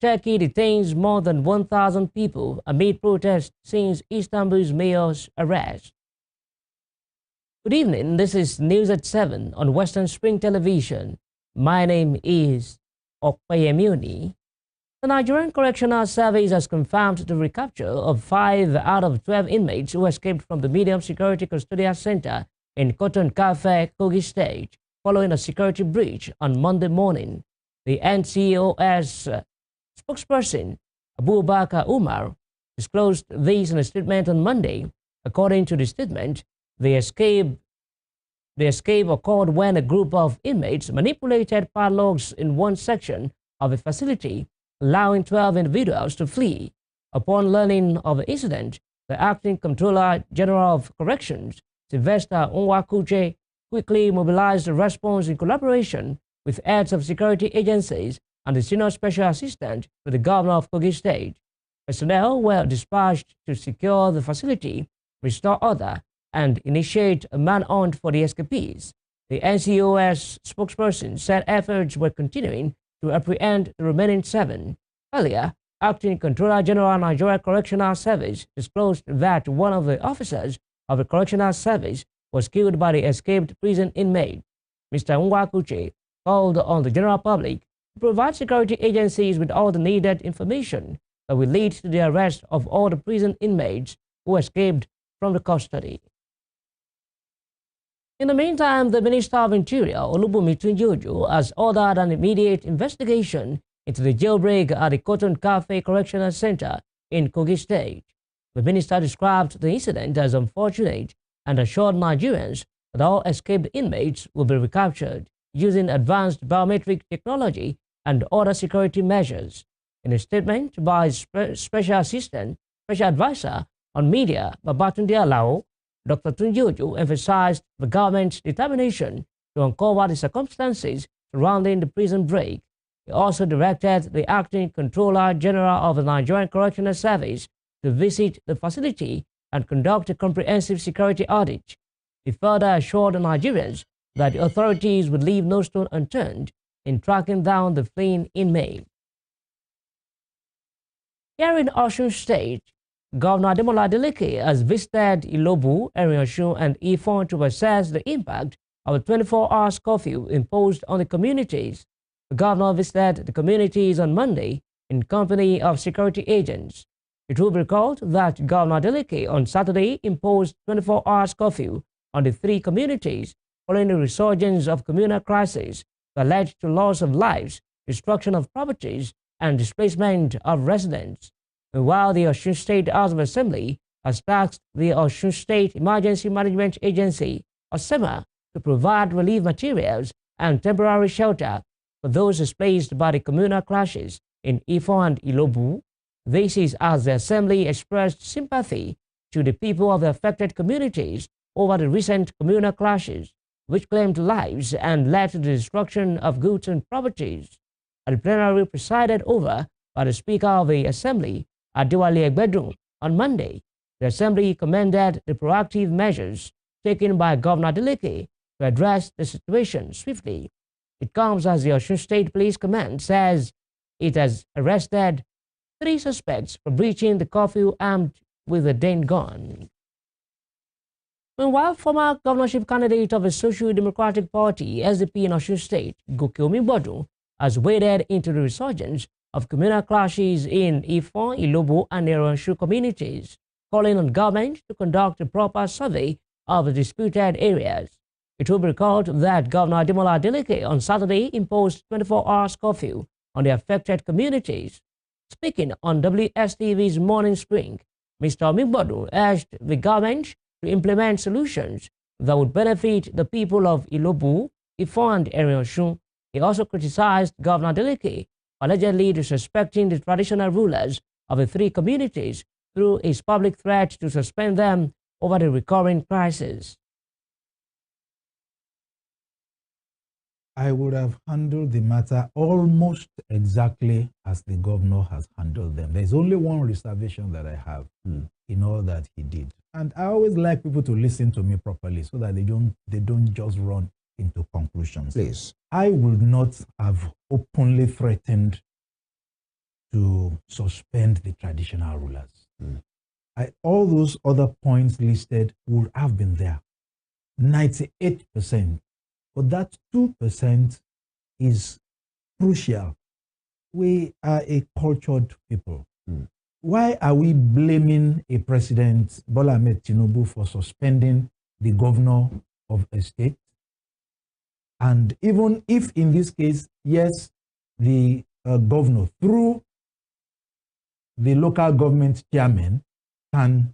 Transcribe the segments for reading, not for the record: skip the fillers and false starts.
Turkey detains more than 1,000 people amid protests since Istanbul's mayor's arrest. Good evening, this is News at 7 on Western Spring Television. My name is Okpayemuni. The Nigerian Correctional Service has confirmed the recapture of 5 out of 12 inmates who escaped from the medium security custodial center in Curfew, Kogi State, following a security breach on Monday morning. The NCOS spokesperson, Abubakar Umar, disclosed this in a statement on Monday. According to the statement, the escape occurred when a group of inmates manipulated padlocks in one section of the facility, allowing 12 individuals to flee. Upon learning of the incident, the Acting Comptroller General of Corrections, Sylvester Onwakuche, quickly mobilized a response in collaboration with heads of security agencies and the Senior Special Assistant to the Governor of Kogi State. Personnel were dispatched to secure the facility, restore order, and initiate a manhunt for the escapees. The NCOS spokesperson said efforts were continuing to apprehend the remaining 7. Earlier, Acting Comptroller General Nigeria Correctional Service disclosed that one of the officers of the Correctional Service was killed by the escaped prison inmate. Mr. Nwakuche called on the general public to provide security agencies with all the needed information that will lead to the arrest of all the prison inmates who escaped from the custody. In the meantime, the Minister of Interior, Ilobu, has ordered an immediate investigation into the jailbreak at the Curfew Correctional Center in Kogi State. The minister described the incident as unfortunate and assured Nigerians that all escaped inmates will be recaptured using advanced biometric technology and other security measures. In a statement by Special Advisor on Media, Babatunde Alao, Dr. Tunjojo emphasized the government's determination to uncover the circumstances surrounding the prison break. He also directed the Acting Comptroller General of the Nigerian Correctional Service to visit the facility and conduct a comprehensive security audit. He further assured the Nigerians that the authorities would leave no stone unturned in tracking down the fleeing inmate. Here in Osun State, Governor Ademola Jackson has visited Ilobu, Erin Osun, and Ifon to assess the impact of a 24-hour curfew imposed on the communities. The governor visited the communities on Monday in company of security agents. It will be recalled that Governor Adeleke on Saturday imposed 24-hour curfew on the 3 communities following the resurgence of communal crises that led to loss of lives, destruction of properties, and displacement of residents. While the Osun State House of Assembly has tasked the Osun State Emergency Management Agency, OSEMA, to provide relief materials and temporary shelter for those displaced by the communal clashes in Ifon and Ilobu. This is as the Assembly expressed sympathy to the people of the affected communities over the recent communal clashes, which claimed lives and led to the destruction of goods and properties. At the plenary presided over by the Speaker of the Assembly, Adewale Jackson, on Monday, the Assembly commended the proactive measures taken by Governor Adeleke to address the situation swiftly. It comes as the Osun State Police Command says it has arrested 3 suspects for breaching the curfew armed with a Dane gun. Meanwhile, former governorship candidate of the Social Democratic Party, SDP in Osun State, Goke Omigbodun, has waded into the resurgence of communal clashes in Ifon, Ilobu, and Erin Osun communities, calling on government to conduct a proper survey of the disputed areas. It will be recalled that Governor Ademola Jackson on Saturday imposed 24-hour curfew on the affected communities. Speaking on WSTV's Morning Spring, Mr. Omigbodun urged the government to implement solutions that would benefit the people of Ilobu, Ifon, and Erin Osun. He also criticized Governor Adeleke for allegedly disrespecting the traditional rulers of the 3 communities through his public threat to suspend them over the recurring crisis. I would have handled the matter almost exactly as the governor has handled them. There's only one reservation that I have in all that he did. And I always like people to listen to me properly so that they don't just run into conclusions. Please. I would not have openly threatened to suspend the traditional rulers. All those other points listed would have been there. 98%. But that 2% is crucial. We are a cultured people. Why are we blaming a president, Bola Ahmed Tinubu, for suspending the governor of a state? And even if in this case, yes, the governor, through the local government chairman, can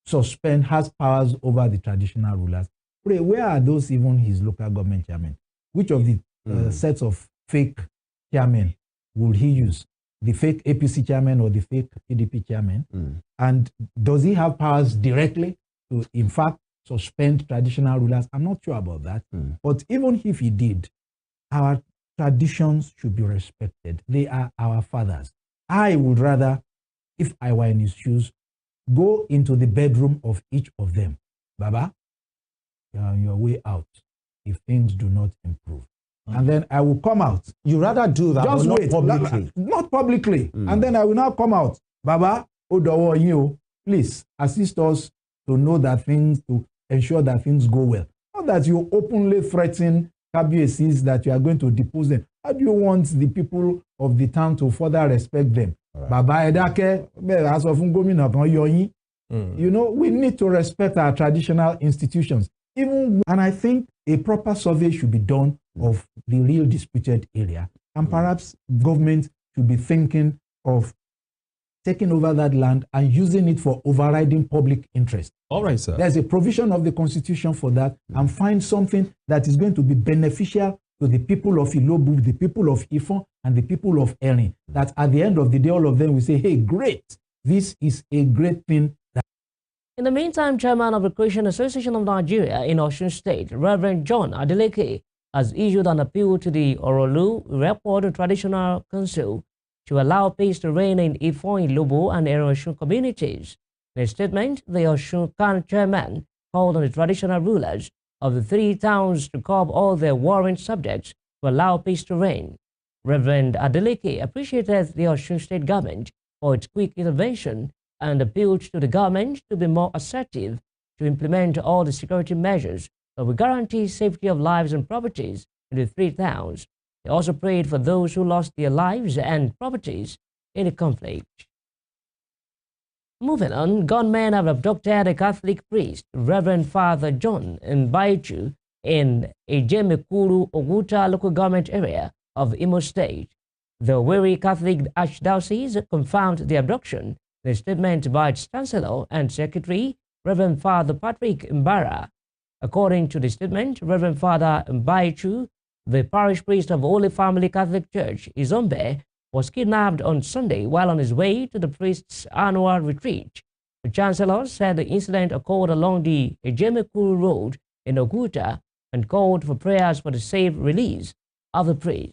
suspend, has powers over the traditional rulers. Where are those even his local government chairman? Which of the sets of fake chairmen will he use? The fake APC chairman or the fake PDP chairman? And does he have powers directly to, in fact, suspend traditional rulers? I'm not sure about that. But even if he did, our traditions should be respected. They are our fathers. I would rather, if I were in his shoes, go into the bedroom of each of them. Baba, you're on your way out if things do not improve. And then I will come out. You rather do that, Just but wait. not publicly. Not publicly. And then I will now come out. Baba, Odowo, you, please assist us to know that things, to ensure that things go well. Not that you openly threaten KBACs that you are going to depose them. How do you want the people of the town to further respect them? Baba Edake, as of Ngomina kan yoyin. You know, we need to respect our traditional institutions. And I think a proper survey should be done of the real disputed area. And perhaps government should be thinking of taking over that land and using it for overriding public interest. All right, sir. There's a provision of the Constitution for that, and find something that is going to be beneficial to the people of Ilobu, the people of Ifon, and the people of Erin. That at the end of the day, all of them will say, hey, great, this is a great thing. In the meantime, Chairman of the Christian Association of Nigeria in Osun State, Reverend John Adeleke, has issued an appeal to the Orolu Report Traditional Council to allow peace to reign in Ifon, Ilobu, and Erin Osun communities. In a statement, the Osun chairman called on the traditional rulers of the three towns to curb all their warring subjects to allow peace to reign. Reverend Adeleke appreciated the Osun State Government for its quick intervention and appealed to the government to be more assertive to implement all the security measures that will guarantee safety of lives and properties in the three towns. He also prayed for those who lost their lives and properties in the conflict. Moving on, gunmen have abducted a Catholic priest, Reverend Father John Mbaichu, in Ejemekuru, Oguta local government area of Imo State. The weary Catholic Archdiocese confirmed the abduction in a statement by its Chancellor and Secretary, Reverend Father Patrick Mbara. According to the statement, Reverend Father Mbaichu, the parish priest of Holy Family Catholic Church, Izombe, was kidnapped on Sunday while on his way to the priest's annual retreat. The Chancellor said the incident occurred along the Ejemekuru Road in Oguta and called for prayers for the safe release of the priest.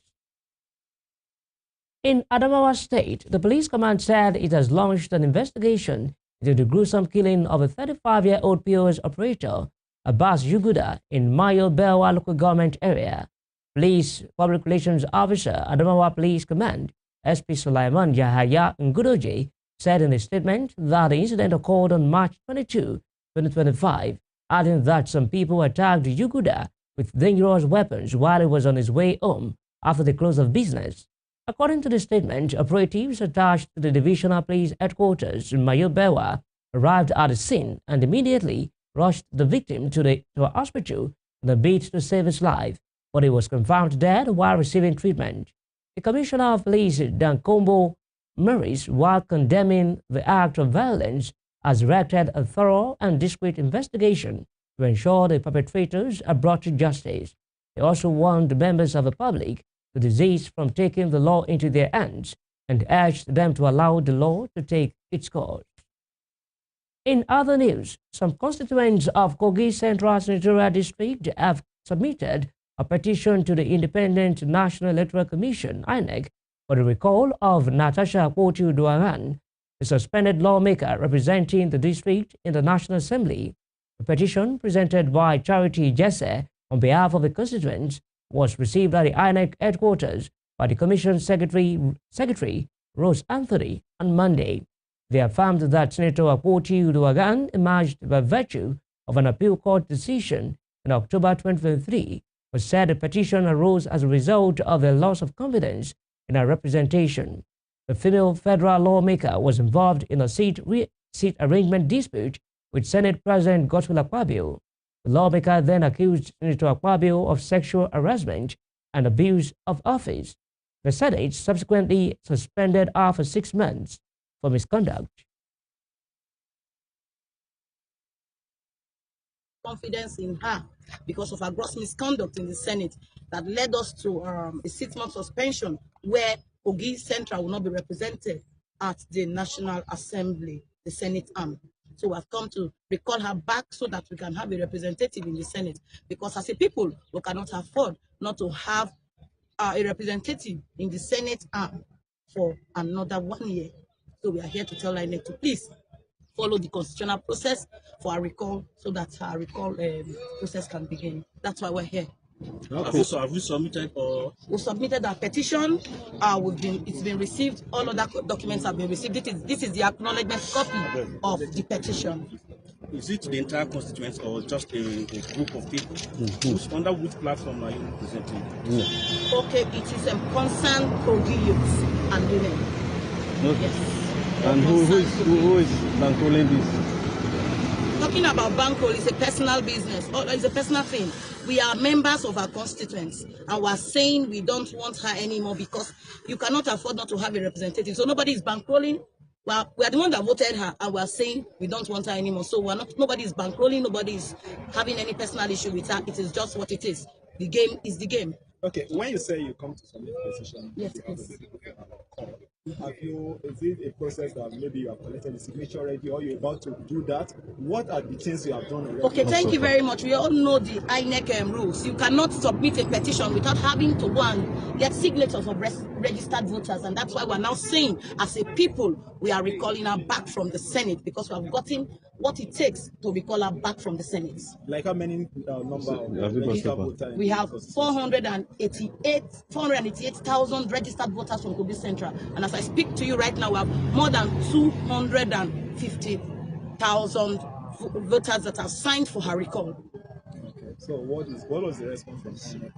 In Ademola State, the police command said it has launched an investigation into the gruesome killing of a 35-year-old POS operator, Abbas Yuguda, in Mayo Belwa local government area. Police Public Relations Officer, Ademola Police Command, SP Sulaiman Yahaya Ngudoje, said in a statement that the incident occurred on March 22, 2025, adding that some people attacked Yuguda with dangerous weapons while he was on his way home after the close of business. According to the statement, operatives attached to the Divisional Police Headquarters in Mayo Belwa arrived at the scene and immediately rushed the victim to a hospital in a bid to save his life, but he was confirmed dead while receiving treatment. The Commissioner of Police, Dankombo Maurice, while condemning the act of violence, has directed a thorough and discreet investigation to ensure the perpetrators are brought to justice. He also warned members of the public to desist from taking the law into their hands and urged them to allow the law to take its course. In other news, some constituents of Kogi Central Senatorial District have submitted a petition to the Independent National Electoral Commission, INEC, for the recall of Natasha Akpoti-Uduaghan, a suspended lawmaker representing the district in the National Assembly. The petition, presented by Charity Jesse on behalf of the constituents, was received at the INEC headquarters by the Commission Secretary Rose Anthony on Monday. They affirmed that Senator Akpoti Uduaghan emerged by virtue of an appeal court decision in October 2023, but said the petition arose as a result of a loss of confidence in her representation. The female federal lawmaker was involved in a seat arrangement dispute with Senate President Godswill Akpabio. The lawmaker then accused Senator Akpabio of sexual harassment and abuse of office. The Senate subsequently suspended her for 6 months for misconduct. Confidence in her because of her gross misconduct in the Senate that led us to a 6-month suspension where Kogi Central will not be represented at the National Assembly, the Senate arm. So we have come to recall her back so that we can have a representative in the Senate, because as a people, we cannot afford not to have a representative in the Senate arm for another 1 year. So we are here to tell INEC to please follow the constitutional process for our recall so that our recall process can begin. That's why we're here. Okay. So have we submitted or? We submitted our petition. It's been received. All other documents have been received. This is the acknowledgement copy of the petition. Is it the entire constituency or just a group of people? Under which platform are you representing? Okay, it is a concerned Kogi youth and women. Okay. Yes. And who is bankrolling this? Talking about bankroll is a personal business, or it's a personal thing. We are members of our constituents, and we're saying we don't want her anymore because you cannot afford not to have a representative. So nobody is bankrolling. Well, we are the one that voted her, and we're saying we don't want her anymore. So nobody is bankrolling, nobody is having any personal issue with her. It is just what it is. The game is the game. Okay, when you say you come to submit a petition, yes, please. Is it a process that maybe you have collected the signature already or you're about to do that? What are the things you have done already? Okay, thank you very much. We all know the INEC rules. You cannot submit a petition without having to go and get signatures of registered voters, and that's why we're now saying, as a people, we are recalling her back from the Senate because we have gotten what it takes to recall her back from the Senate. Like how many number of registered voters? We have 488,000 registered voters from Kogi Central, and as I speak to you right now, we have more than 250,000 voters that have signed for her recall. Okay. So what was the response from INEC?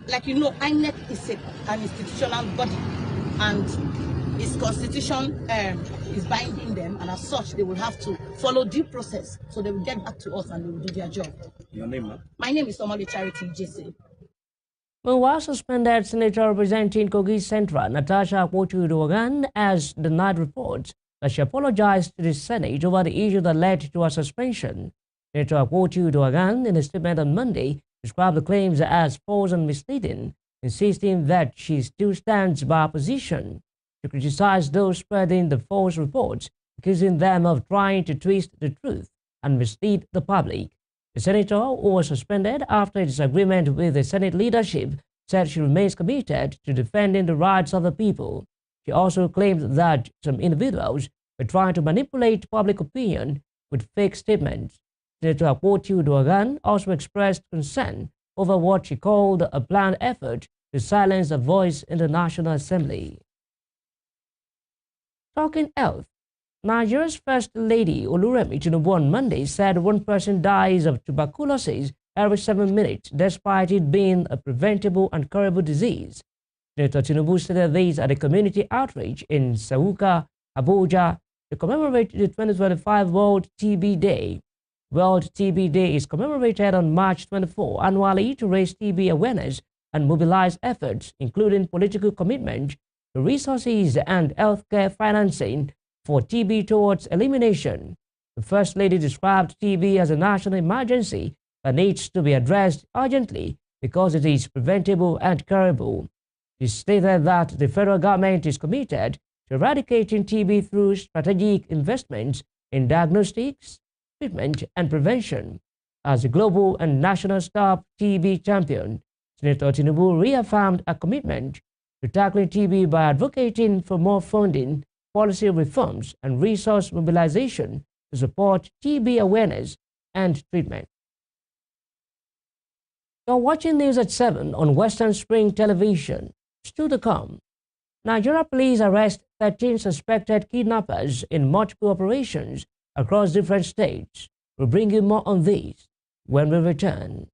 Like you know, INEC is an institutional body, and its constitution is binding them, and as such, they will have to follow due process. So they will get back to us and they will do their job. Your name, ma'am? My name is Omali Charity JC. Meanwhile, suspended Senator representing Kogi Central, Natasha Akpoti Uduaghan, as the night reports that she apologized to the Senate over the issue that led to her suspension. Senator Akpoti Uduaghan, in a statement on Monday, described the claims as false and misleading, insisting that she still stands by her position. She criticized those spreading the false reports, accusing them of trying to twist the truth and mislead the public. The senator, who was suspended after a disagreement with the Senate leadership, said she remains committed to defending the rights of the people. She also claimed that some individuals were trying to manipulate public opinion with fake statements. Senator Akpoti Uduaghan also expressed concern over what she called a planned effort to silence a voice in the National Assembly. Talking health, Nigeria's First Lady Oluremi Tinubu on Monday said one person dies of tuberculosis every 7 minutes, despite it being a preventable and curable disease. Senator Tinubu stated this at a community outreach in Sauka, Abuja, to commemorate the 2025 World TB Day. World TB Day is commemorated on March 24 annually to raise TB awareness and mobilize efforts, including political commitment to resources and healthcare financing for TB towards elimination. The First Lady described TB as a national emergency that needs to be addressed urgently because it is preventable and curable. She stated that the federal government is committed to eradicating TB through strategic investments in diagnostics, treatment, and prevention. As a global and national star TB champion, Senator Tinubu reaffirmed a commitment to tackling TB by advocating for more funding, policy reforms, and resource mobilization to support TB awareness and treatment. You're watching News at 7 on Western Spring Television. Still to come. Nigeria police arrest 13 suspected kidnappers in multiple operations across different states. We'll bring you more on this when we return.